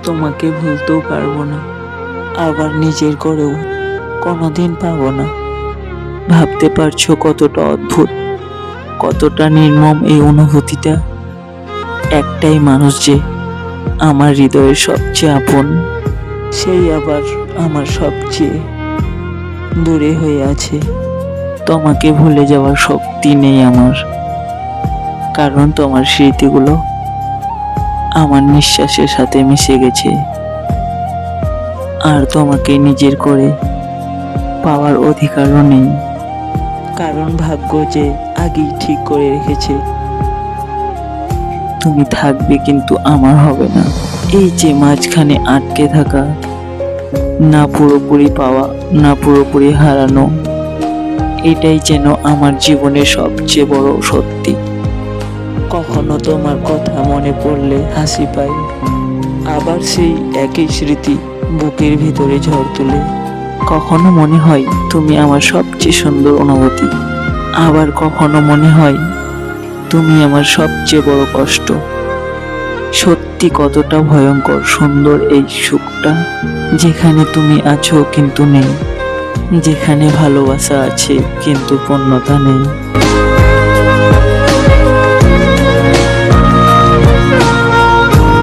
তোমাকে ভুলতেও পারবো না, আবার নিজের করেও কোনোদিন পাবো না। ভাবতে পারছো কতটা অদ্ভুত, কতটা নির্মম এই অনুভূতিটা? একটাই মানুষ যে আমার হৃদয়ের সবচেয়ে আপন, সেই আবার আমার সবচেয়ে দূরে হয়ে আছে। তোমাকে ভুলে যাওয়ার শক্তি নেই আমার, কারণ তোমার স্মৃতিগুলো আমার নিঃশ্বাসের সাথে মিশে গেছে। আর তোমাকে নিজের করে পাওয়ার অধিকারও নেই, কারণ ভাগ্য যে আগেই ঠিক করে রেখেছে তুমি থাকবে কিন্তু আমার হবে না। এই যে মাঝখানে আটকে থাকা, না পুরোপুরি পাওয়া না পুরোপুরি হারানো, এটাই যেন আমার জীবনের সবচেয়ে বড় সত্যি। কখনো তোমার কথা মনে পড়লে হাসি পাই, আবার সেই একই স্মৃতি বুকের ভিতরে ঝড় তুলে। কখনো মনে হয় তুমি আমার সবচেয়ে সুন্দর অনুভূতি, আবার কখনো মনে হয় তুমি আমার সবচেয়ে বড় কষ্ট। সত্যি কতটা ভয়ঙ্কর সুন্দর এই সুখটা, যেখানে তুমি আছো কিন্তু নেই, যেখানে ভালোবাসা আছে কিন্তু পূর্ণতা নেই।